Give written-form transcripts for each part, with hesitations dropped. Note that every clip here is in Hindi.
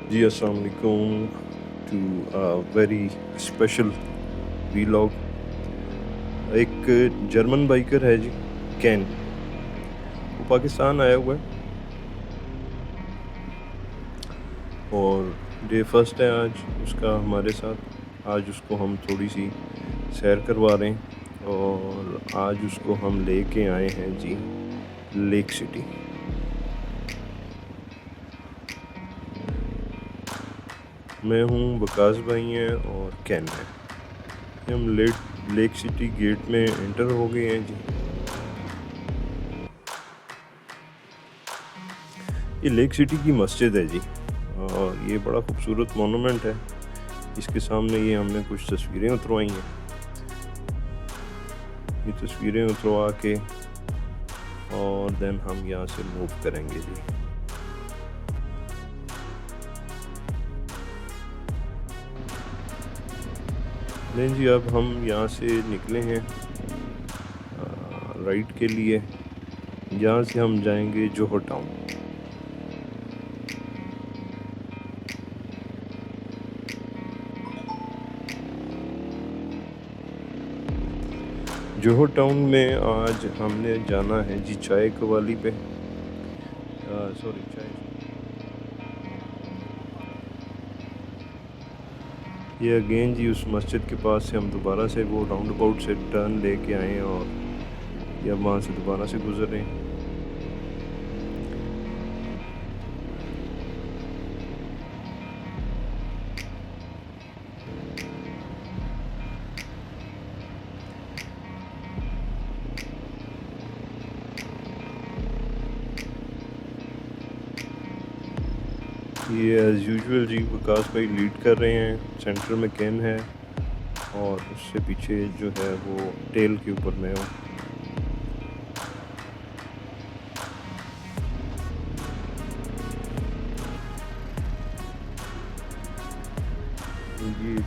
जी अस्सलाम वालेकुम टू वेरी स्पेशल वीलॉग। एक जर्मन बाइकर है जी, कैन। वो पाकिस्तान आया हुआ है और डे फर्स्ट है आज उसका हमारे साथ। आज उसको हम थोड़ी सी सैर करवा रहे हैं और आज उसको हम लेके आए हैं जी लेक सिटी। मैं हूँ, वकास भाई हैं और कैन है। हम लेक सिटी गेट में एंटर हो गए हैं जी। ये लेक सिटी की मस्जिद है जी और ये बड़ा खूबसूरत मोनूमेंट है। इसके सामने ये हमने कुछ तस्वीरें उतरवाई हैं। ये तस्वीरें उतरवा के और देन हम यहाँ से मूव करेंगे जी। नहीं जी, अब हम यहाँ से निकले हैं राइट के लिए। यहाँ से हम जाएंगे जोहर टाउन। जोहर टाउन में आज हमने जाना है जी चाय कवाली पे। सॉरी, चाय। ये अगेन जी उस मस्जिद के पास से हम दोबारा से वो राउंड अबाउट से टर्न लेके आए हैं और ये अब वहाँ से दोबारा से गुजर रहे हैं। ये एज़ यूजुअल जी वकास भाई लीड कर रहे हैं। सेंटर में कैन है और उससे पीछे जो है वो टेल के ऊपर मैं हूँ।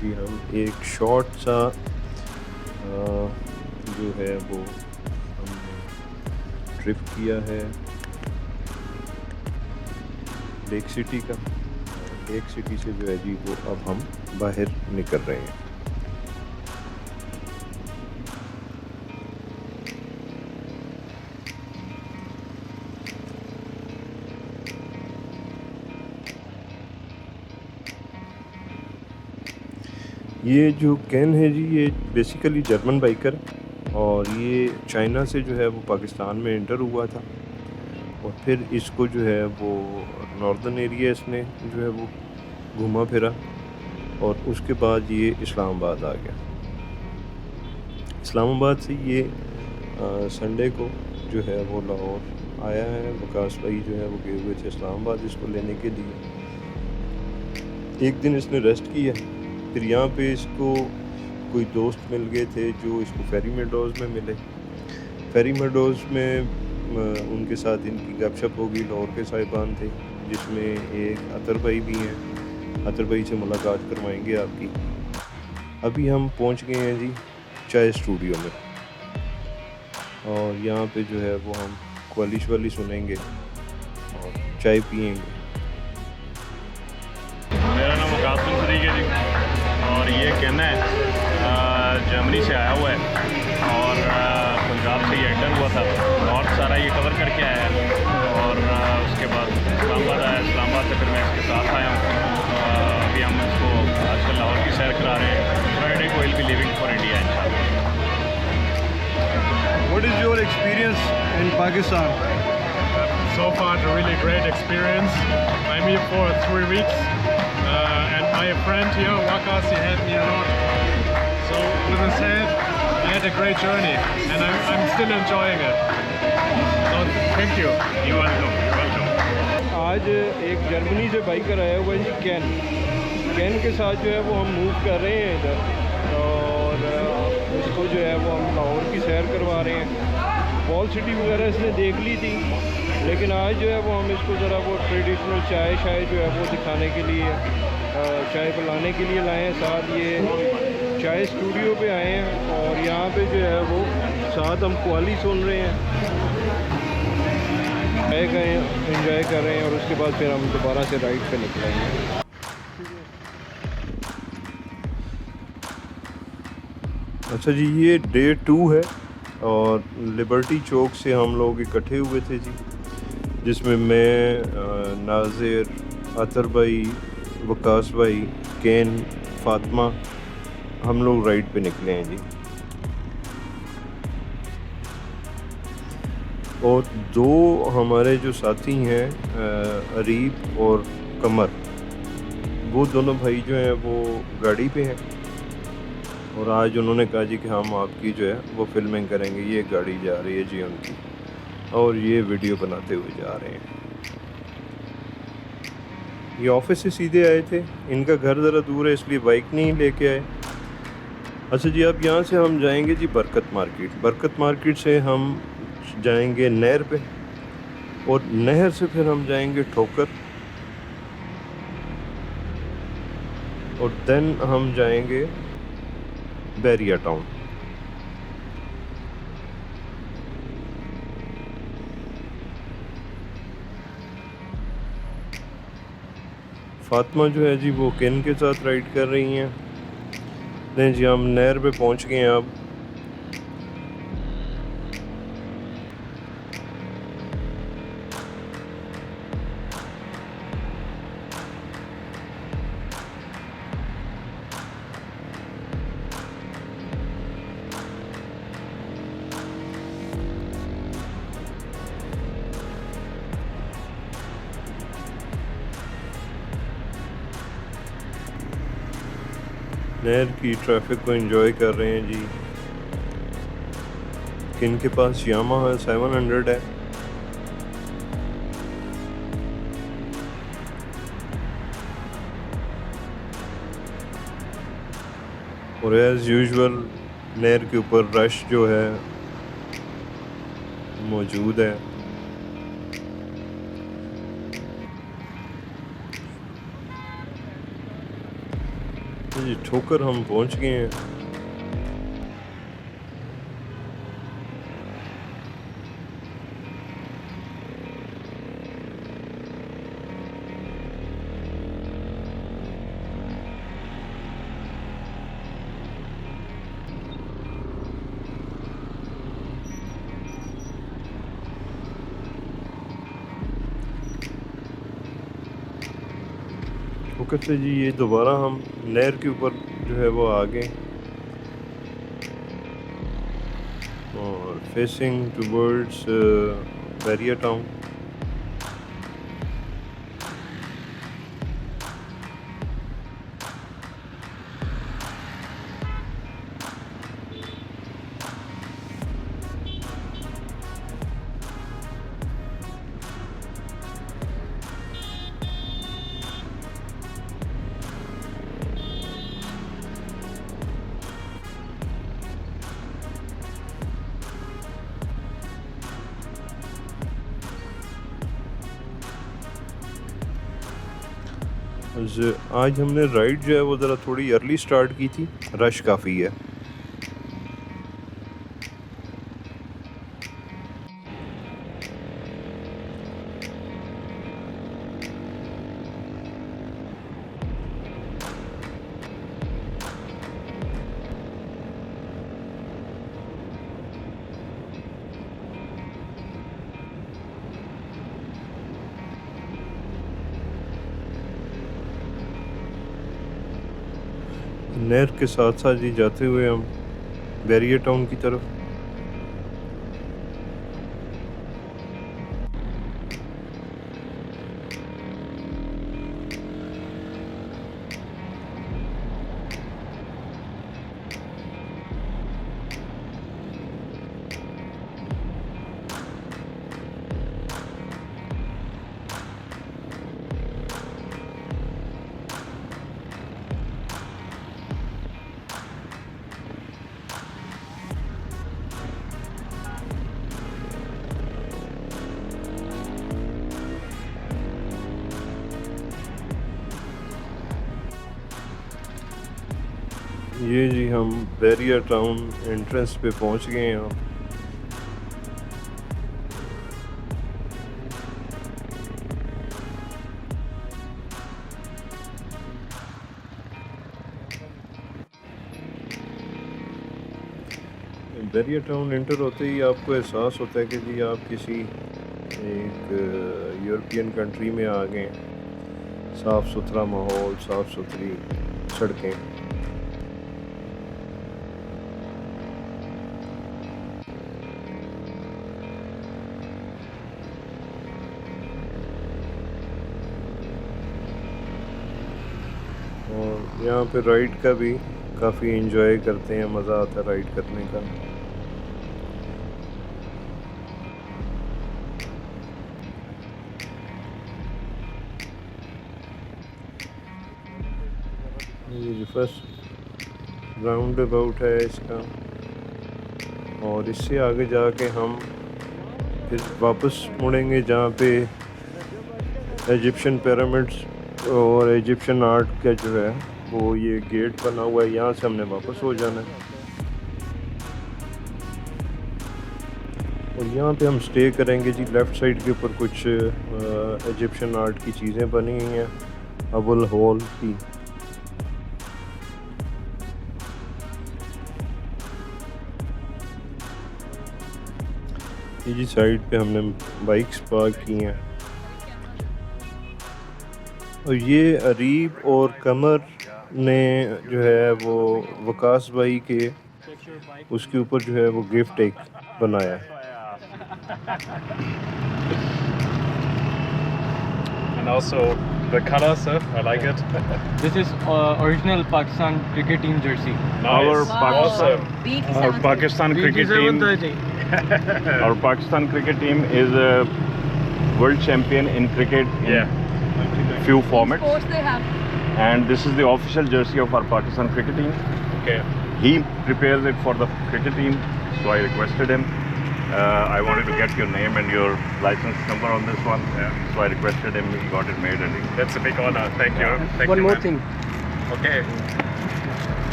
जी हम एक शॉर्ट सा जो है वो हमने ट्रिप किया है लेक सिटी का। लेक सिटी से जो है जी वो अब हम बाहर निकल रहे हैं। ये जो कैन है जी ये बेसिकली जर्मन बाइकर और ये चाइना से जो है वो पाकिस्तान में एंटर हुआ था और फिर इसको जो है वो नॉर्दर्न एरिया इसने जो है वो घूमा फिरा और उसके बाद ये इस्लामाबाद आ गया। इस्लामाबाद से ये संडे को जो है वो लाहौर आया है। वकास भाई जो है वो गए हुए थे इस्लामाबाद इसको लेने के लिए। एक दिन इसने रेस्ट किया, फिर यहाँ पे इसको कोई दोस्त मिल गए थे जो इसको फेरी मेडोज़ में मिले। फेरी मेडोज़ में उनके साथ इनकी गपशप होगी। लाहौर के साहिबान थे जिसमें एक अतर भाई भी हैं। अतर भाई से मुलाकात करवाएंगे आपकी। अभी हम पहुंच गए हैं जी चाय स्टूडियो में और यहाँ पे जो है वो हम कवाली शवाली सुनेंगे और चाय पियेंगे। मेरा नाम वकास सदीक है जी और ये कहना है जर्मनी से आया हुआ है और पंजाब से ये एंटर हुआ था। नॉर्थ सारा ये कवर करके आया है और उसके बाद इस्लामाबाद आया। इस्लामाबाद से फिर मैं इसके साथ आया हूँ। अभी हम इसको आजकल लाहौर की सैर करा रहे हैं। फ्राइडे को will be living for India इंशाल्लाह। What is your experience in Pakistan? So far, a really great experience. I'm here for 3 weeks, and my friend here, Wakas, he had me a lot. So, with that said, I had a great journey, and I'm still enjoying it. So, thank you. You're welcome. You're welcome. आज एक जर्मनी से बाइकर आया हुआ है जी कैन के साथ जो है वो हम मूव कर रहे हैं इधर और इसको जो है वो हम लाहौर की सैर करवा रहे हैं। वॉल सिटी वगैरह इसने देख ली थी लेकिन आज जो है वो हम इसको ज़रा वो ट्रेडिशनल चाय जो है वो दिखाने के लिए चाय पिलाने के लिए लाए हैं। साथ ये चाय स्टूडियो पे आए हैं और यहाँ पे जो है वो साथ हम कवाली सुन रहे हैं, चाय का एंजॉय कर रहे हैं और उसके बाद फिर हम दोबारा से राइड पे निकलेंगे। अच्छा जी, ये डे 2 है और लिबर्टी चौक से हम लोग इकट्ठे हुए थे जी, जिसमें मैं, नाज़िर, अतर भाई, वकास भाई, केन, फातिमा, हम लोग राइड पे निकले हैं जी। और दो हमारे जो साथी हैं, अरीब और कमर, वो दोनों भाई जो हैं वो गाड़ी पे हैं और आज उन्होंने कहा जी कि हम आपकी जो है वो फिल्मिंग करेंगे। ये गाड़ी जा रही है जी उनकी और ये वीडियो बनाते हुए जा रहे हैं। ये ऑफिस से सीधे आए थे, इनका घर ज़रा दूर है इसलिए बाइक नहीं लेके आए। अच्छा जी, अब यहाँ से हम जाएंगे जी बरकत मार्केट। बरकत मार्केट से हम जाएंगे नहर पे और नहर से फिर हम जाएंगे ठोकर और देन हम जाएंगे बैरिया टाउन। फातिमा जो है जी वो किन के साथ राइड कर रही हैं। नहीं जी, हम नहर पे पहुंच गए हैं अब। नहर की ट्रैफिक को एंजॉय कर रहे हैं जी। किन के पास यामाहा 700 है। और एज यूजुअल नहर के ऊपर रश जो है मौजूद है। जी ठोकर हम पहुंच गए हैं। ठोकर से जी ये दोबारा हम नहर के ऊपर जो है वो आ गए और फेसिंग टूवर्ड्स बैरिया टाउन। आज हमने राइड जो है वो ज़रा थोड़ी अर्ली स्टार्ट की थी, रश काफ़ी है। नहर के साथ साथ ही जाते हुए हम बैरिया टाउन की तरफ। ये जी हम बैरिया टाउन एंट्रेंस पे पहुंच गए हैं। बैरिया टाउन इंटर होते ही आपको एहसास होता है कि जी आप किसी एक यूरोपियन कंट्री में आ गए हैं। साफ़ सुथरा माहौल, साफ़ सुथरी सड़कें। और यहाँ पे राइड का भी काफ़ी एंजॉय करते हैं, मज़ा आता है राइड करने का। ये जो फर्स्ट राउंड अबाउट है इसका, और इससे आगे जाके हम फिर वापस मुड़ेंगे जहाँ पे इजिप्शियन पिरामिड्स और इजिप्शियन आर्ट का जो है वो ये गेट बना हुआ है, यहाँ से हमने वापस हो जाना है। और यहाँ पे हम स्टे करेंगे जी। लेफ़्ट साइड के ऊपर कुछ इजिप्शियन आर्ट की चीज़ें बनी हुई हैं, अबुल होल की। ये जी साइड पे हमने बाइक्स पार्क की हैं। और ये अरीब और कमर ने जो है वो वकास भाई के उसके ऊपर जो है वो गिफ्ट एक बनाया है। And also the color, sir, I like it. This is original Pakistan cricket team jersey. Our Pakistan, Wow. our Pakistan cricket team, our Pakistan cricket team is a world champion in cricket. Few formats. Sports they have. And this is the official jersey of our Pakistan cricket team. Okay. He prepares it for the cricket team, so I requested him. I wanted to get your name and your license number on this one, so I requested him. He got it made, and That's a big honor. Thank you. Thank One you, more man. thing. Okay.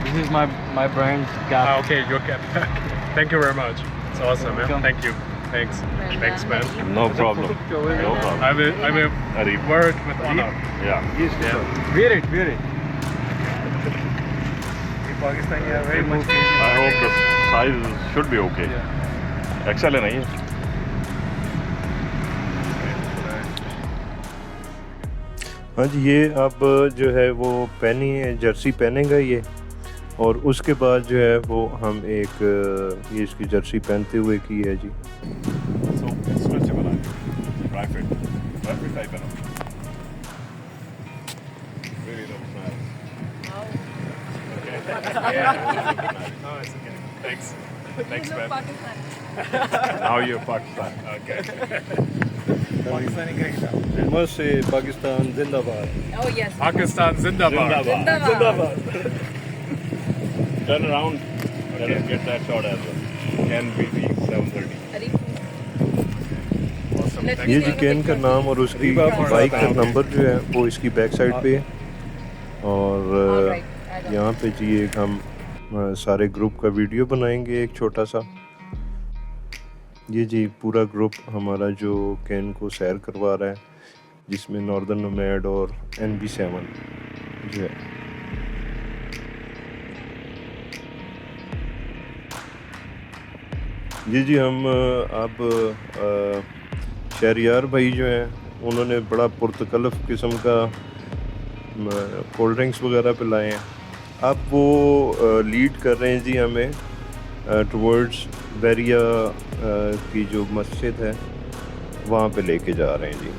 This is my brand's cap. Okay, your cap. Thank you very much. It's awesome, man. Welcome. Thank you. Thanks. Thanks, man. no problem. No problem. I will Arif. wear it with honor. Yeah. Wear it, wear it. Pakistani are very much. I hope the size should be okay. XL है नहीं है? हाँ जी, ये अब जो है वो पहनी है, जर्सी पहनेगा ये, और उसके बाद जो है वो हम एक ये इसकी जर्सी पहनते हुए की है जी। So it's stretchable, dry fit type है ना? Really looks nice. Oh, it's okay. Thanks. Thanks, You look man. Pakistani. Now you're Pakistan. Okay. मस्त से पाकिस्तान जिंदाबाद। Oh yes. Pakistan Zindabad. Zindabad. Turn around. Let us get that shot as well. Can be 7:30. Arif. Awesome. Let Thank me ये you. जी कैन का नाम और उसकी बाइक का नंबर जो है वो इसकी बैक साइड पे है। और Alright. यहाँ पे जी एक हम सारे ग्रुप का वीडियो बनाएंगे, एक छोटा सा। ये जी पूरा ग्रुप हमारा जो कैन को सैर करवा रहा है, जिसमें नॉर्दर्न नोमैड और NB7 जो है। जी हम अब शहरियार भाई जो हैं उन्होंने बड़ा पुरतकल्लफ किस्म का कोल्ड ड्रिंक्स वगैरह पिलाए हैं। अब वो लीड कर रहे हैं जी हमें टुवर्ड्स बैरिया की जो मस्जिद है वहाँ पे लेके जा रहे हैं जी।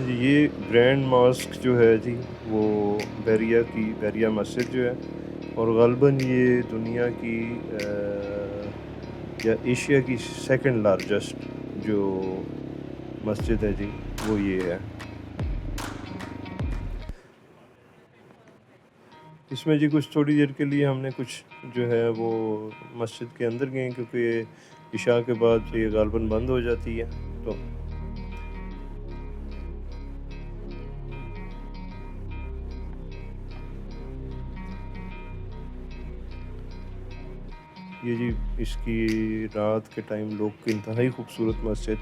जी ये ग्रैंड मॉस्क जो है जी वो बैरिया मस्जिद जो है, और ग़ालिबन ये दुनिया की या एशिया की सेकंड लार्जेस्ट जो मस्जिद है जी वो ये है। इसमें जी कुछ थोड़ी देर के लिए हमने कुछ जो है वो मस्जिद के अंदर गए, क्योंकि इशा के बाद ये ग़ालिबन बंद हो जाती है। तो ये जी इसकी रात के टाइम लोग की इंतहाई खूबसूरत मस्जिद।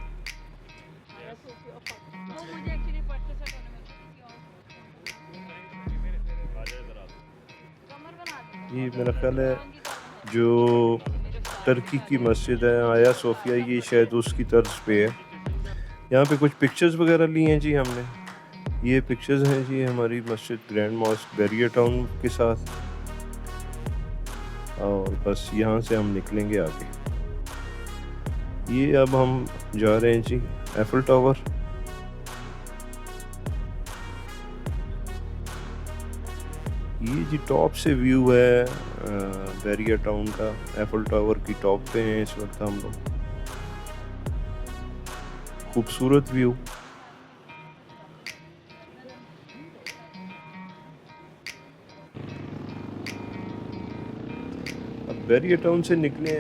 ये मेरा ख्याल है जो टर्की की मस्जिद है आया सोफिया, ये शायद उसकी तर्ज पे है। यहाँ पे कुछ पिक्चर्स वगैरह ली हैं जी हमने। ये पिक्चर्स हैं जी हमारी मस्जिद ग्रैंड मॉस्क बैरियर टाउन के साथ। और बस यहाँ से हम निकलेंगे आगे। ये अब हम जा रहे हैं जी एफिल टावर। ये जी टॉप से व्यू है बैरियर टाउन का। एफिल टावर की टॉप पे हैं इस वक्त हम लोग। खूबसूरत व्यू। अब बैरियर टाउन से निकले,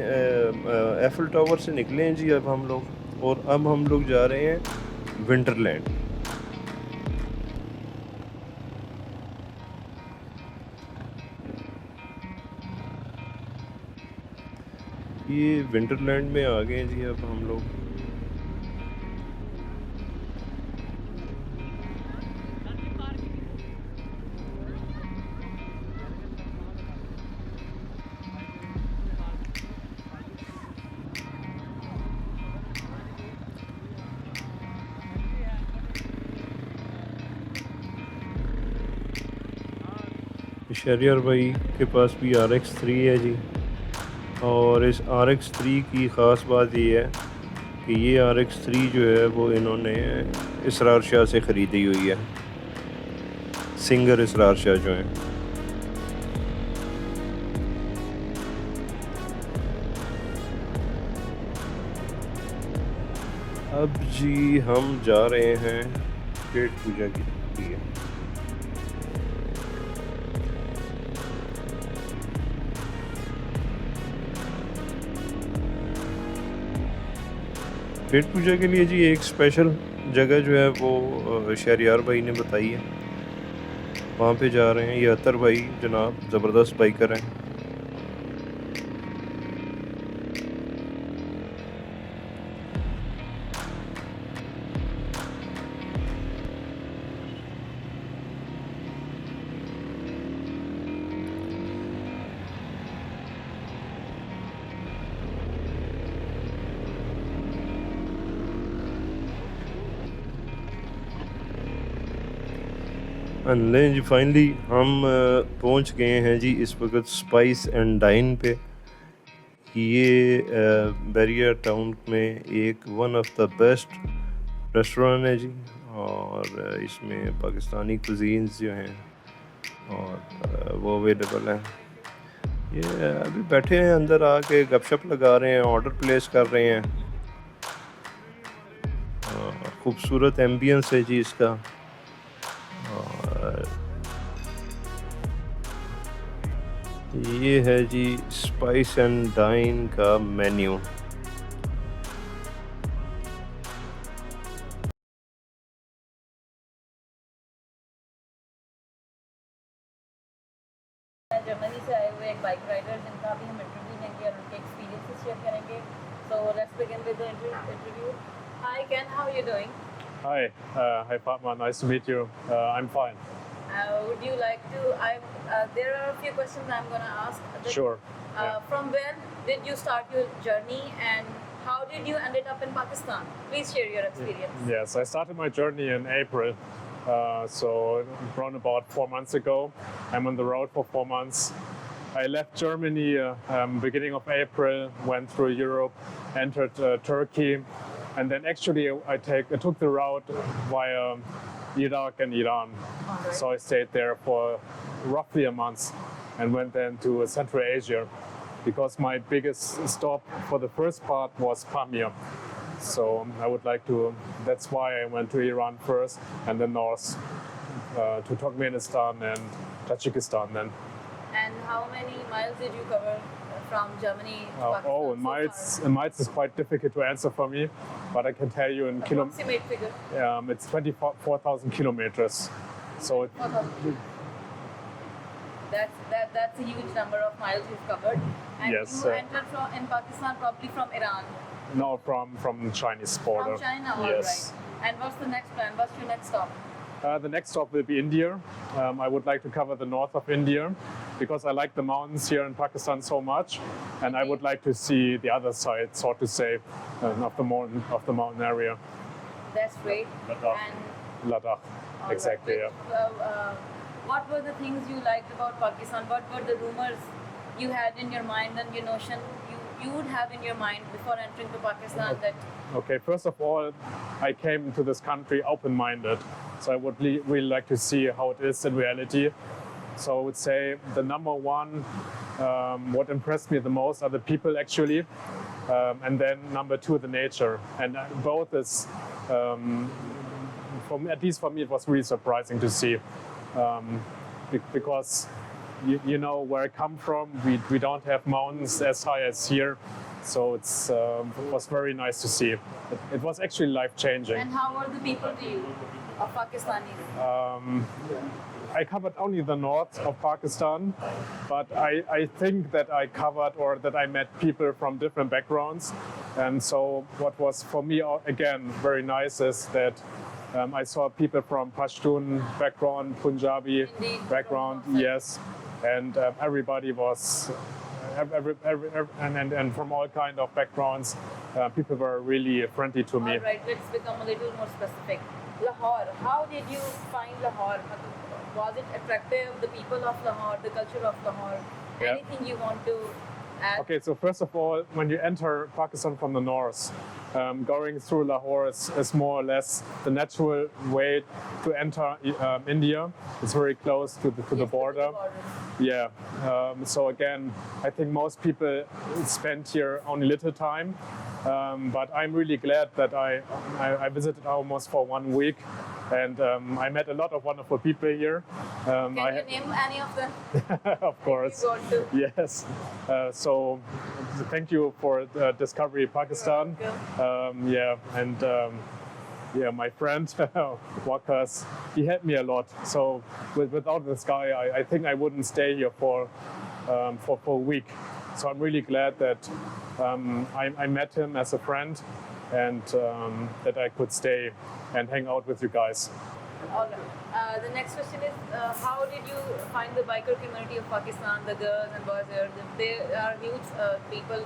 एफिल टावर से निकले हैं जी अब हम लोग। और अब हम लोग जा रहे हैं विंटरलैंड। ये विंटरलैंड में आ गए हैं जी अब हम लोग। शहरियार भाई के पास भी RX3 है जी। और इस RX3 की ख़ास बात ये है कि ये RX3 जो है वो इन्होंने इसरार शाह से ख़रीदी हुई है। सिंगर इसरार शाह जो हैं। अब जी हम जा रहे हैं पेट पूजा के लिए। पेट पूजा के लिए जी एक स्पेशल जगह जो है वो शहरियार भाई ने बताई है, वहाँ पे जा रहे हैं। ये अतर भाई जनाब ज़बरदस्त बाइकर हैं। नहीं जी फाइनली हम पहुंच गए हैं जी इस वक्त स्पाइस एंड डाइन पे। ये बैरियर टाउन में एक one of the best restaurant है जी। और इसमें पाकिस्तानी कुजीन्स जो हैं और वो अवेलेबल हैं। ये अभी बैठे हैं अंदर आके गपशप लगा रहे हैं, ऑर्डर प्लेस कर रहे हैं। खूबसूरत एम्बियंस है जी इसका। और ये है जी स्पाइस एंड डाइन का मेन्यू। जर्मनी से आए हुए एक बाइक राइडर जिनका अभी हम इंटरव्यू लेंगे और उनके एक्सपीरियंसेस शेयर करेंगे। So let's begin with the interview. Hi Ken, how are you doing? Hi, hi Fatma, nice to meet you. I'm fine. Would you like to there are a few questions I'm going to ask. Sure. Yeah. From where did you start your journey and how did you ended up in Pakistan? Please share your experience. Yes, I started my journey in April, so around about 4 months ago. I'm on the road for 4 months. I left Germany beginning of April, went through Europe, entered Turkey, and then actually I took the route via Iraq and Iran. Alright. So I stayed there for roughly a month and went then to Central Asia because my biggest stop for the first part was Pamir. So I would like to, that's why I went to Iran first and then north to Turkmenistan and Tajikistan then. And how many miles did you cover from Germany to Pakistan? Oh, miles is quite difficult to answer for me, but I can tell you in Approximate figure. it's 24,000 kilometers. So That's a huge number of miles you've covered. And Yes, you entered in Pakistan probably from Iran, No, from Chinese border. from China, all Yes. right. And what's the next plan? What's your next stop? The next stop will be India. I would like to cover the north of India because I like the mountains here in Pakistan so much, and I would like to see the other side, so to say, of the mountain area, That's great. Ladakh. And Ladakh. all right, Exactly. which, Yeah. what were the things you liked about Pakistan? What were the rumors you had in your mind and your notion you would have in your mind before entering to Pakistan that Okay, first of all, I came to this country open-minded, so I would really like to see how it is in reality. So I would say the number one, what impressed me the most are the people actually, and then number two, the nature. And both is, for me, at least for me, it was really surprising to see, because you know where I come from, we don't have mountains as high as here. So it was very nice to see. It was actually life-changing. and how were the people to you of Pakistanis? I covered only the north of Pakistan, but I think that I covered or that I met people from different backgrounds. And so what was for me, again, very nice is that I saw people from Pashtun background, Punjabi Indeed, background, from all yes. And everybody was, and from all kind of backgrounds, people were really friendly to me. All right, let's become a little more specific. Lahore, how did you find Lahore? Was it attractive, the people of Lahore, the culture of Lahore? Yeah. Anything you want to add? Okay, so first of all, when you enter Pakistan from the north, going through Lahore is more or less the natural way to enter India. It's very close to the border. Yeah. So again, I think most people spend here only little time, but I'm really glad that I visited almost for 1 week, and I met a lot of wonderful people here. Can you name any of them? Of course. You want to? Yes. So thank you for Discovery Pakistan. Yeah, and my friend Wakas, he helped me a lot. So without this guy, I think I wouldn't stay here for a week. So I'm really glad that I met him as a friend, and that I could stay and hang out with you guys. All right. The next question is, how did you find the biker community of Pakistan, the girls and boys here? They are huge people.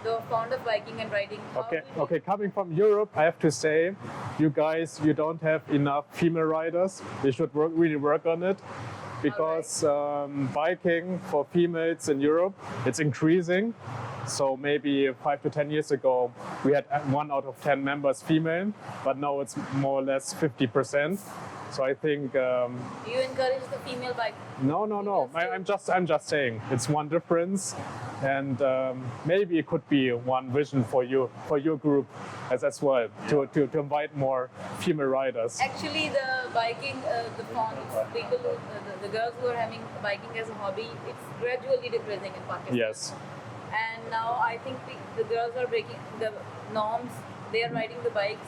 They're fond of biking and riding. How Okay, did you- okay. Coming from Europe, I have to say, you guys, you don't have enough female riders. You should really work on it, because biking for females in Europe, it's increasing. So maybe 5 to 10 years ago, we had 1 out of 10 members female, but now it's more or less 50%. So I think You encourage the female bike. no. I'm just saying it's one difference, and maybe it could be one vision for your group as well to invite more female riders. Actually, the biking, the fond people, the girls who are having biking as a hobby, it's gradually decreasing in Pakistan. Yes. And now I think the girls are breaking the norms. They are riding the bikes.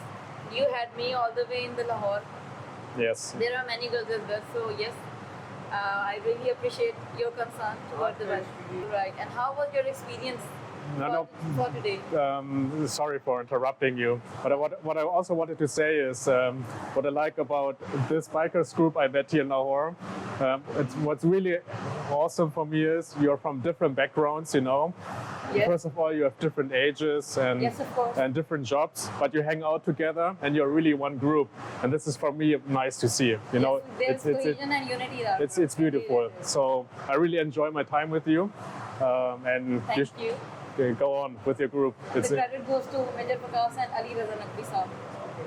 You had me all the way in the Lahore. Yes. There are many girls as well. So yes, I really appreciate your concern toward the bike. Right. And how was your experience for today? Sorry for interrupting you, but what I also wanted to say is what I like about this bikers group I met here in Lahore. What's really awesome for me is you're from different backgrounds, you know. Yes. First of all, you have different ages and Yes, of course. and different jobs, but you hang out together and you're really one group. And this is for me nice to see. You know, There's cohesion and unity there. it's beautiful. So I really enjoy my time with you, and Thank you. go on with your group. The credit goes to Major Prakash and Ali Raza Naqvi Saab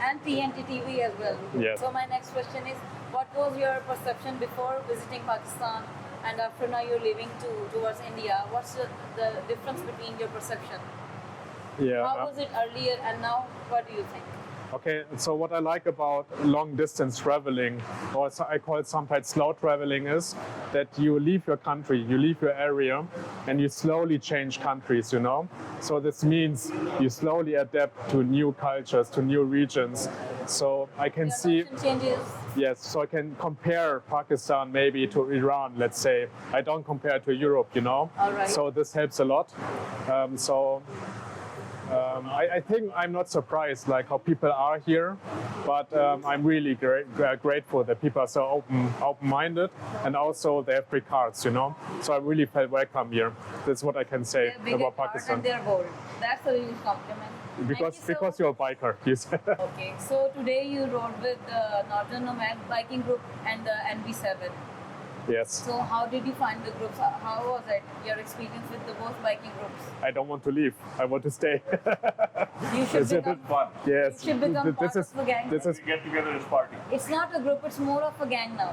and TNT TV as well. Yes. So my next question is, what was your perception before visiting Pakistan and after now you're leaving towards India? What's the difference between your perception? Yeah. How was it earlier and now? What do you think? Okay, so what I like about long distance traveling, or I call it sometimes slow traveling, is that you leave your country, you leave your area, and you slowly change countries, you know? So this means you slowly adapt to new cultures, to new regions. So I can Your see, notion changes. yes, so I can compare Pakistan maybe to Iran, let's say. I don't compare to Europe, you know? All right. So this helps a lot. I think I'm not surprised like how people are here, but I'm really grateful that people are so open-minded, and also they have free cards, you know. So I really felt welcome here. That's what I can say They're big about at heart Pakistan. and they're bold. That's a huge compliment. Because you're a biker, you said. Okay, so today you rode with the Northern Nomad biking group and the NB7. Yes. So how did you find the groups? How was it, your experience with the both biking groups? I don't want to leave. I want to stay. You should Is it become, Fun. Yes. you should become part of a gang. This is Get together is party. It's not a group, it's more of a gang now.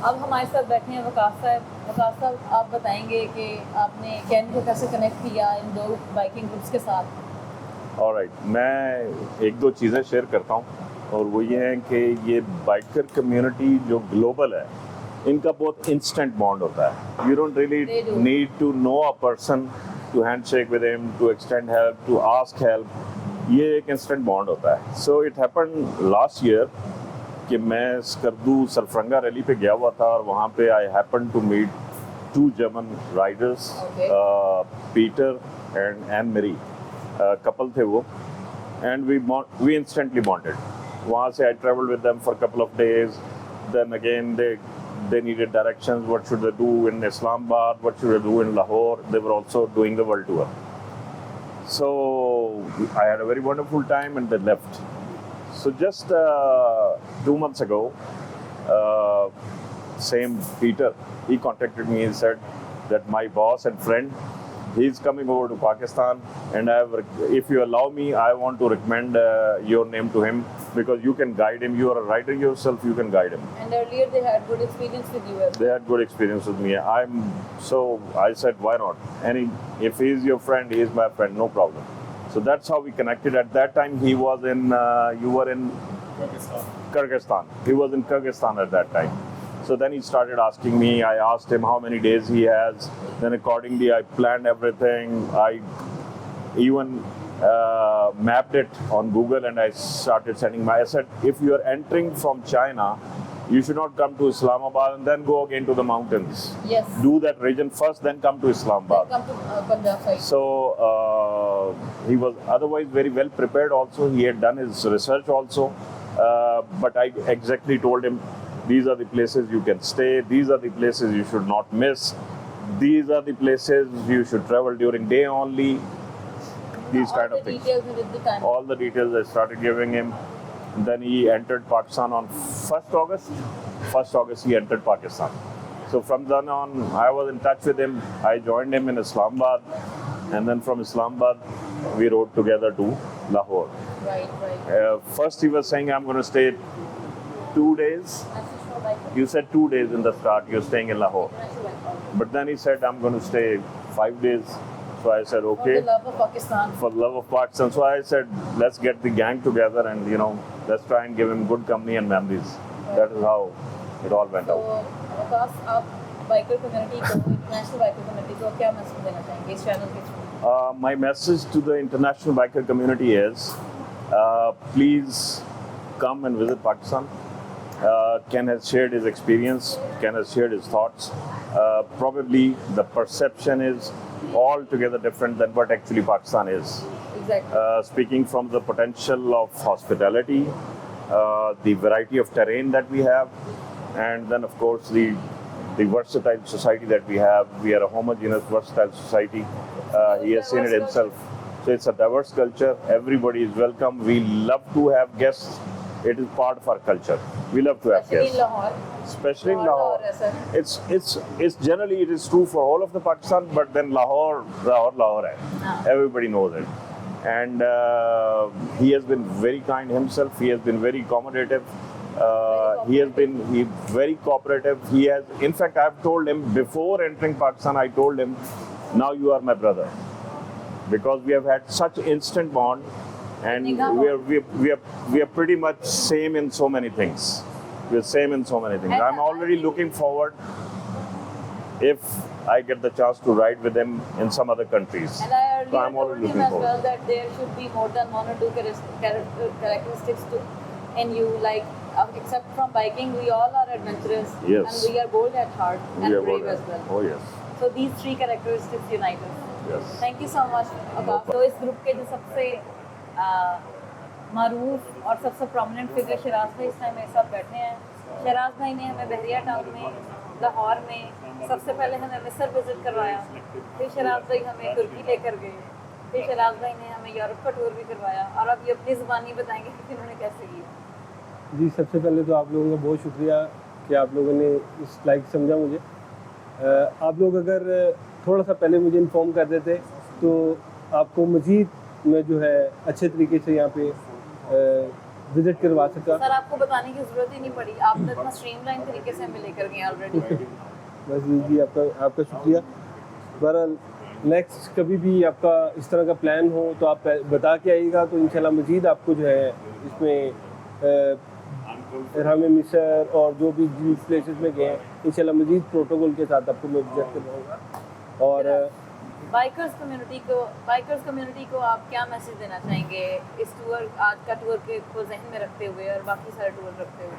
अब हमारे साथ बैठे हैं वकास साहब. वकास साहब, आप बताएंगे कि आपने कैन को कैसे कनेक्ट किया इन दो बाइकिंग ग्रुप्स के साथ? ऑलराइट, मैं एक दो चीज़ें शेयर करता हूँ, और वो ये हैं कि ये बाइकर कम्युनिटी जो ग्लोबल है, इनका बहुत इंस्टेंट बॉन्ड होता है. You don't really They do. Need to know a person to handshake with him, to extend help, to ask help. ये एक इंस्टेंट बॉन्ड होता है. So it happened last year कि मैं स्कर्दू सरफरंगा रैली पे गया हुआ था, और वहाँ पे I happen to meet two German riders, Okay. Peter and Anne Marie, couple थे वो, एंड वी इंस्टेंटली बॉन्डेड. वहाँ से I travelled with them for couple of days. Then again they needed directions, what should they do in Islamabad, what should they do in Lahore. They were also doing the world tour. So I had a very wonderful time, and they left. So just 2 months ago, same Peter, he contacted me and said that my boss and friend, he's coming over to Pakistan, and if you allow me, I want to recommend your name to him, because you can guide him. You are a rider yourself, you can guide him. And earlier they had good experience with you. They had good experience with me. I said, why not? If he's your friend, he is my friend, no problem. So that's how we connected. At that time, he was you were in Kyrgyzstan. He was in Kyrgyzstan at that time. So then he started asking me. I asked him how many days he has. Then accordingly, I planned everything. I even mapped it on Google, and I started sending I said, if you are entering from China, you should not come to Islamabad and then go again to the mountains. Yes. Do that region first, then come to Islamabad. Come to Punjab side. So he was otherwise very well prepared also. He had done his research also. But I exactly told him, these are the places you can stay. These are the places you should not miss. These are the places you should travel during day only. These kind of things. Details with the time. All the details I started giving him. Then he entered Pakistan on 1st August. 1st August he entered Pakistan. So from then on, I was in touch with him. I joined him in Islamabad. And then from Islamabad, we rode together to Lahore. Right. First he was saying, I'm going to stay 2 days. You said 2 days in the start, you're staying in Lahore. But then he said, I'm going to stay 5 days. So I said, okay. For the love of Pakistan. For the love of Pakistan. So I said, let's get the gang together, and let's try and give him good company and memories. That is how it all went out. So, Waqas, आप biker community को, international biker community को क्या मैसेज देना चाहेंगे इस channel के through? My message to the international biker community is, please come and visit Pakistan. Ken has shared his experience. Ken has shared his thoughts. Probably the perception is altogether different than what actually Pakistan is. Exactly. Speaking from the potential of hospitality, the variety of terrain that we have, and then of course the versatile society that we have. We are a homogeneous, versatile society. He has seen it himself. So it's a diverse culture. Everybody is welcome. We love to have guests. It is part of our culture. We love to have Especially in guests. Lahore. Especially in Lahore, Lahore. sir. It's generally it is true for all of the Pakistan, but then Lahore hai. Ah. Everybody knows it. And he has been very kind himself. He has been very accommodative. He has been very cooperative. He has, in fact, I've told him before entering Pakistan, I told him, now you are my brother. Because we have had such instant bond. and Nigah we are pretty much same in so many things. We're same in so many things. And I'm already looking forward if I get the chance to ride with him in some other countries. And I So I'm earlier told already him looking as well forward. that there should be more than one or two characteristics too. And you like, except from biking, we all are adventurous. Yes. And we are bold at heart and We are brave bold. as well. Oh yes, So these three characteristics unite us. yes. Thank you so much Abbas. तो इस ग्रुप के जो सबसे मारूफ और सबसे प्रोमिनेंट फिगर शराज भाई इस टाइम मेरे साथ बैठे हैं। शराज भाई ने हमें बहरिया टाउन में, लाहौर में सबसे पहले हमें मिस्र विजिट करवाया, फिर शराज भाई हमें तुर्की लेकर गए, फिर शराज भाई ने हमें यूरोप का टूर भी करवाया। और अब ये अपनी ज़ुबानी बताएंगे कि इन्होंने कैसे किया। जी, सबसे पहले तो आप लोगों का बहुत शुक्रिया कि आप लोगों ने इस लाइक समझा मुझे। आप लोग अगर थोड़ा सा पहले मुझे इन्फॉर्म कर देते तो आपको मज़ीद मैं जो है अच्छे तरीके से यहाँ पे विज़िट करवा सका। सर आपको बताने की ज़रूरत ही नहीं पड़ी, आप तो इतना स्ट्रीमलाइन तरीके से हमें लेकर गए ऑलरेडी। बस जी आपका शुक्रिया। बहरहाल नेक्स्ट कभी भी आपका इस तरह का प्लान हो तो आप बता के आइएगा, तो इंशाल्लाह मज़ीद आपको जो है इसमें हम मिस्र और जो भी प्लेसेस में गए हैं इंशाल्लाह मज़ीद प्रोटोकॉल के साथ आपको मैं विजिट करवाऊँगा। और बाइकर्स कम्युनिटी को आप क्या मैसेज देना चाहेंगे इस टूर, आज का टूर के को जहन में रखते हुए और बाकी सारे टूर रखते हुए?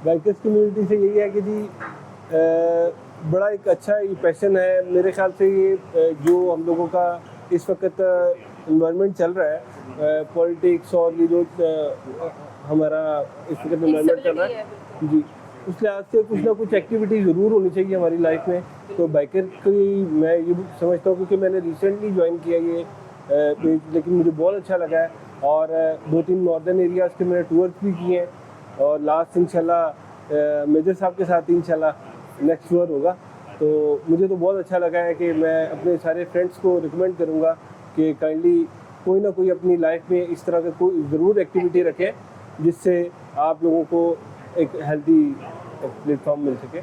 बाइकर्स कम्युनिटी से यही है कि जी बड़ा एक अच्छा ये पैशन है मेरे ख्याल से। ये जो हम लोगों का इस वक्त इन्वायरमेंट चल रहा है, पॉलिटिक्स और ये जो हमारा इस वक्त इन्वायरमेंट चल रहा है जी, उस लिहाज से कुछ ना कुछ एक्टिविटी ज़रूर होनी चाहिए हमारी लाइफ में। तो बाइकर की मैं ये समझता हूँ, क्योंकि मैंने रिसेंटली ज्वाइन किया ये पेज, लेकिन मुझे बहुत अच्छा लगा है। और 2-3 नॉर्दर्न एरियाज़ के मैंने टूर्स भी किए हैं और लास्ट इंशाल्लाह मेजर साहब के साथ इंशाल्लाह नेक्स्ट टूर होगा। तो मुझे तो बहुत अच्छा लगा है कि मैं अपने सारे फ्रेंड्स को रिकमेंड करूँगा कि काइंडली कोई ना कोई अपनी लाइफ में इस तरह का कोई ज़रूर एक्टिविटी रखें जिससे आप लोगों को एक हेल्दी प्लेटफॉर्म मिल सके।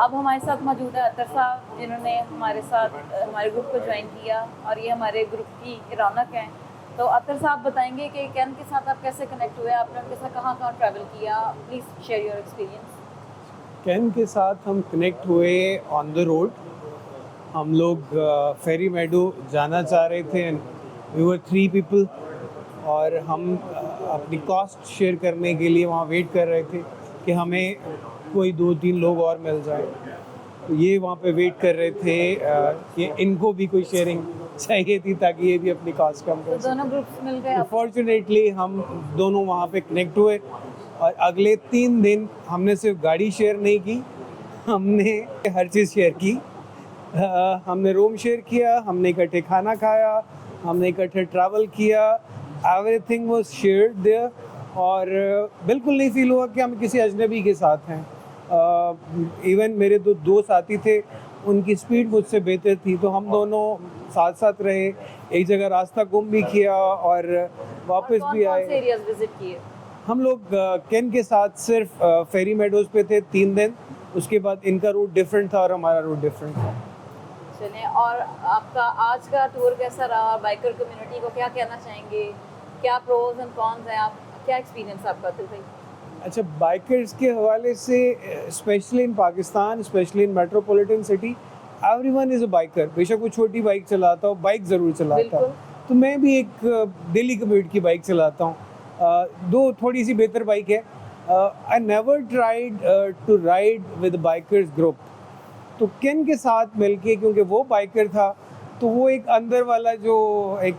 अब हमारे साथ मौजूद है अतर साहब, जिन्होंने हमारे साथ हमारे ग्रुप को ज्वाइन किया और ये हमारे ग्रुप की रौनक हैं। तो अतर साहब बताएंगे कि कैन के साथ आप कैसे कनेक्ट हुए, आपने उनके साथ कहाँ कहाँ ट्रैवल किया, please share your experience. Can के साथ हम कनेक्ट हुए ऑन द रोड। हम लोग फेरी मेडो जाना चाह रहे थे, वी वर 3 पीपल, और हम अपनी कॉस्ट शेयर करने के लिए वहाँ वेट कर रहे थे कि हमें कोई 2-3 लोग और मिल जाए। ये वहाँ पे वेट कर रहे थे कि इनको भी कोई शेयरिंग चाहिए थी ताकि ये भी अपनी कॉस्ट कम तो कर सकें। दोनों ग्रुप्स मिल गए। फॉर्चुनेटली हम दोनों वहाँ पे कनेक्ट हुए और अगले 3 दिन हमने सिर्फ गाड़ी शेयर नहीं की, हमने हर चीज़ शेयर की। हमने रूम शेयर किया, हमने इकट्ठे खाना खाया, हमने इकट्ठे ट्रैवल किया, एवरीथिंग वाज शेयर्ड देयर। और बिल्कुल नहीं फील हुआ कि हम किसी अजनबी के साथ हैं। इवन मेरे 2 साथी थे, उनकी स्पीड मुझसे बेहतर थी, तो हम दोनों साथ साथ रहे, एक जगह रास्ता गुम भी किया और वापस भी आए। कौन से एरियाज विजिट किए? हम लोग कैन के साथ सिर्फ फेरी मेडोज़ पे थे 3 दिन, उसके बाद इनका रूट डिफरेंट था और हमारा रूट डिफरेंट था। चलें, और आपका आज का टूर कैसा रहा? बाइकर कम्युनिटी को क्या कहना चाहेंगे? क्या प्रोज एंड कॉन्स हैं? आप क्या एक्सपीरियंस आपका था भाई? अच्छा, बाइकर्स के हवाले से specially in Pakistan, specially in metropolitan city, everyone is a biker. बेशक वो छोटी बाइक चलाता हो, बाइक ज़रूर चलाता हो। तो मैं भी एक डेली कम्यूट की बाइक चलाता हूँ। 2 थोड़ी सी बेहतर बाइक है। I never tried to ride with bikers group. तो किन के साथ मिलके, क्योंकि वो बाइकर था, तो वो एक अंदर वाला जो एक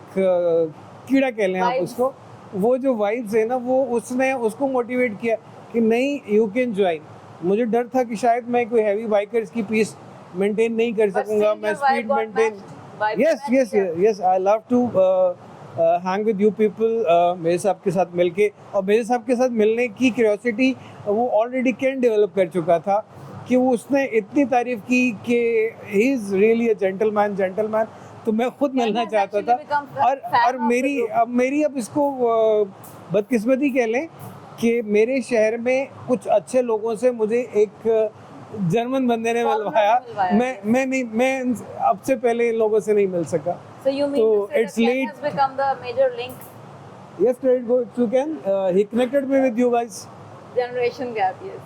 कीड़ा कह लें आप उसको, वो जो वाइब्स है ना, वो उसने उसको मोटिवेट किया कि नहीं, यू कैन ज्वाइन। मुझे डर था कि शायद मैं कोई हैवी बाइकर्स की पीस मेंटेन नहीं कर सकूंगा, मैं speed maintain. Yes, I love to hang with you people. मेरे साहब के साथ मिलके, और मेरे साहब के साथ मिलने की क्यूरियोसिटी वो ऑलरेडी कैन डेवलप कर चुका था कि वो उसने इतनी तारीफ की कि he is really a gentleman. तो मैं खुद मिलना चाहता था। और मेरी अब इसको बदकिस्मती कह लें कि मेरे शहर में कुछ अच्छे लोगों से मुझे एक जर्मन बंदे ने मिलवाया। मैं अब से पहले इन लोगों से नहीं मिल सका। So you mean तो to say it's that Ken late. has become the major link Yes, credit goes to Ken. He connected me with you guys. Generation gap, ये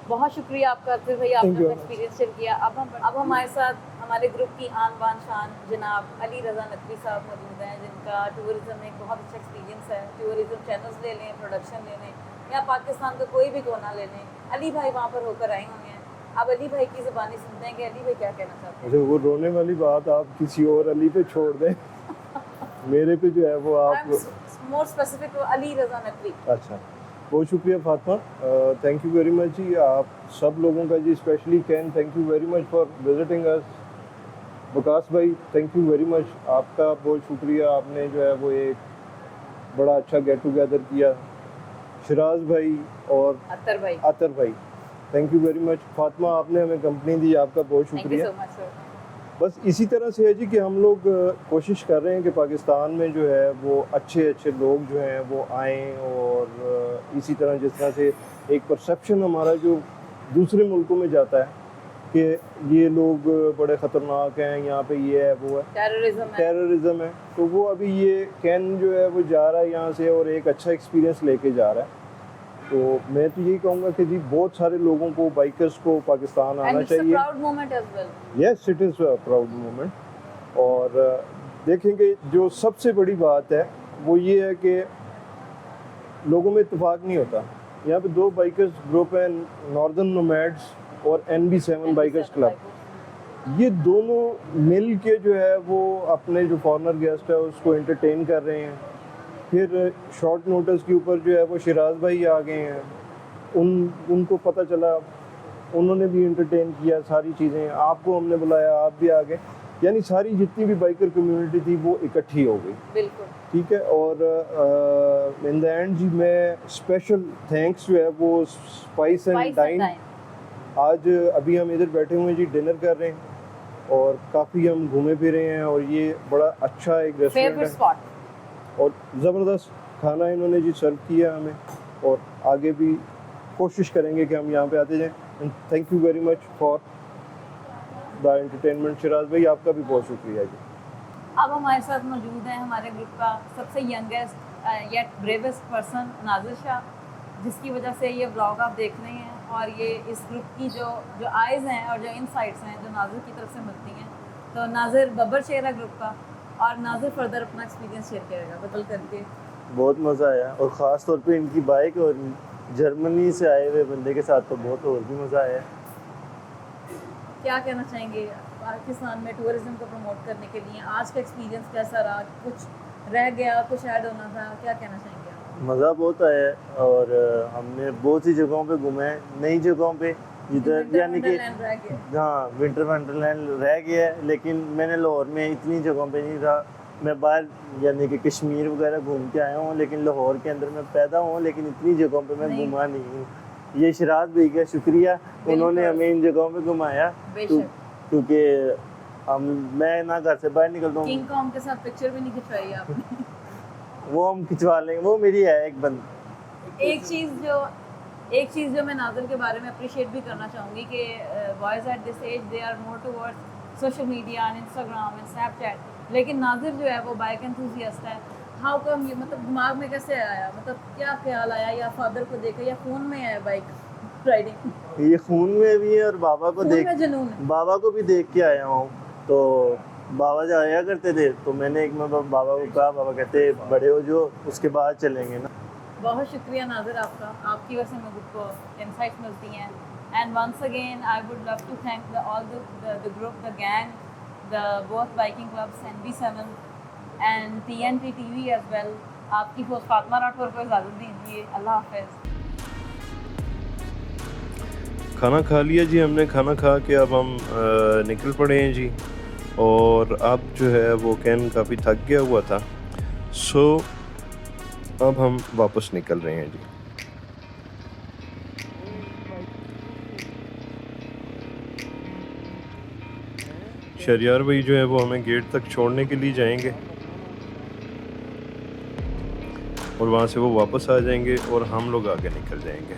बहुत शुक्रिया आपका आतिफ भाई, Thank आपने you. अपना एक्सपीरियंस शेयर किया। अब हमारे साथ हमारे ग्रुप की आन बान शान जनाब अली रज़ा नकवी साहब मौजूद हैं, जिनका टूरिज़्म में एक बहुत अच्छा एक्सपीरियंस है। टूरिज़्म चैनल्स ले लें, प्रोडक्शन ले लें, या पाकिस्तान का कोई भी कोना ले लें, अली भाई वहाँ पर होकर आए हुए हैं। अब अली भाई की ज़बानी सुनते हैं कि अली भाई क्या कहना चाहते हैं। अच्छा, वो रोने वाली बात आप किसी और अली पे छोड़ दें। मेरे पे जो है वो आप मोर स्पेसिफिक अली रज़ा नकवी। अच्छा, बहुत शुक्रिया Fatima, thank you very much जी आप सब लोगों का जी, स्पेशली कैन, thank you very much for visiting us. Waqas भाई थैंक यू वेरी मच, आपका बहुत शुक्रिया, आपने जो है वो एक बड़ा अच्छा गेट टुगेदर किया। शिराज भाई और अतर भाई thank you very much. Fatima आपने हमें कंपनी दी, आपका बहुत थैंक यू शुक्रिया। So much sir. बस इसी तरह से है जी कि हम लोग कोशिश कर रहे हैं कि पाकिस्तान में जो है वो अच्छे अच्छे लोग जो हैं वो आएँ, और इसी तरह जिस तरह से एक परसेप्शन हमारा जो दूसरे मुल्कों में जाता है कि ये लोग बड़े ख़तरनाक हैं, यहाँ पे ये है वो है, टेररिज्म है, तो वो अभी ये कैन जो है वो जा रहा है यहाँ से और एक अच्छा एक्सपीरियंस लेके जा रहा है। तो मैं तो यही कहूँगा कि जी बहुत सारे लोगों को, बाइकर्स को पाकिस्तान आना चाहिए। Yes, it is a proud moment. और देखेंगे जो सबसे बड़ी बात है वो ये है कि लोगों में इत्तेफाक नहीं होता। यहाँ पे दो बाइकर्स ग्रुप हैं, नॉर्दर्न नोमैड्स और NB7 बाइकर्स क्लब। ये दोनों मिल के जो है वो अपने जो फॉरेनर गेस्ट है उसको एंटरटेन कर रहे हैं। फिर शॉर्ट नोटिस के ऊपर जो है वो शिराज भाई आ गए हैं, उनको पता चला, उन्होंने भी एंटरटेन किया सारी चीज़ें, आपको हमने बुलाया, आप भी आ गए, यानी सारी जितनी भी बाइकर कम्युनिटी थी वो इकट्ठी हो गई। बिल्कुल ठीक है। और इन द एंड जी मैं स्पेशल थैंक्स जो है वो स्पाइस एंड डाइन, आज अभी हम इधर बैठे हुए हैं जी, डिनर कर रहे हैं और काफ़ी हम घूमे फिरे हैं, और ये बड़ा अच्छा एक रेस्टोरेंट है और ज़बरदस्त खाना इन्होंने जी सर्व किया हमें, और आगे भी कोशिश करेंगे कि हम यहाँ पे आते जाएं। And thank you very much for the entertainment. Siraj भाई आपका भी बहुत शुक्रिया जी। अब हमारे साथ मौजूद हैं हमारे ग्रुप का सबसे youngest yet bravest person Nazir Shah, जिसकी वजह से ये ब्लॉग आप देख रहे हैं, और ये इस ग्रुप की जो आइज़ हैं और जो इनसाइट्स हैं जो नाजिर की तरफ से मिलती हैं। तो नाजिर बब्बर शेर है ग्रुप का, और नाजिर फर्दर अपना एक्सपीरियंस शेयर करेगा बदल करके। बहुत मज़ा आया, और ख़ास तौर पे इनकी बाइक और जर्मनी से आए हुए बंदे के साथ तो बहुत और भी मज़ा आया। क्या कहना चाहेंगे पाकिस्तान में टूरिज्म को प्रमोट करने के लिए? आज का एक्सपीरियंस कैसा रहा? कुछ रह गया, कुछ ऐड होना था, क्या कहना चाहेंगे आप? मज़ा बहुत आया, और हमने बहुत सी जगहों पे घूमे हैं, नई जगहों पे, जिधर यानी कि हाँ विंटर वंडरलैंड रह गया है, लेकिन मैंने लाहौर में इतनी जगहों पे नहीं रहा। मैं बाहर यानी कि कश्मीर वगैरह घूम के आया हूँ, लेकिन लाहौर के अंदर मैं पैदा हूँ, लेकिन इतनी जगहों पे मैं घूमा नहीं हूँ। ये शिराज भाई का शुक्रिया, उन्होंने हमें इन जगहों पे घुमाया, क्योंकि मैं ना घर से बाहर निकलता हूँ। किंग कॉन्ग के साथ पिक्चर भी नहीं खिंचवाई आपने? वो हम खिंचवा लेंगे, वो मेरी है एक बंद। एक चीज़ जो मैं नाज़िर के बारे में अप्रिशिएट भी करना चाहूँगी कि boys at this age they are more towards social media and Instagram and Snapchat, लेकिन नाज़िर जो है वो बाइक एंथुसियास्ट है। हाउ कम ये, मतलब दिमाग में कैसे आया, मतलब क्या ख्याल आया, या फादर को देखा या फ़ोन में आया बाइक राइडिंग? ये खून में भी है, और बाबा को देख, बाबा को भी देख के आया हूँ। तो बाबा जब आया करते थे तो मैंने एक बाबा को कहा, बाबा कहते बड़े हो जो, उसके बाद चलेंगे ना। बहुत शुक्रिया नाज़िर आपका, आपकी वजह से मुझे को इंसाइट्स मिलती हैं। And once again I would love to thank all the group, the gang, the both biking clubs, NB7 and TNT TV as well. आपकी होस्ट फातिमा राठौर को इजाज़त दीजिए, अल्लाह हाफ़िज़। खाना खा लिया जी हमने, खाना खा के अब हम निकल पड़े हैं जी, और अब जो है वो कैन काफ़ी थक गया हुआ था, सो अब हम वापस निकल रहे हैं जी। शहरियार भाई जो है वो हमें गेट तक छोड़ने के लिए जाएंगे, और वहाँ से वो वापस आ जाएंगे और हम लोग आगे निकल जाएंगे।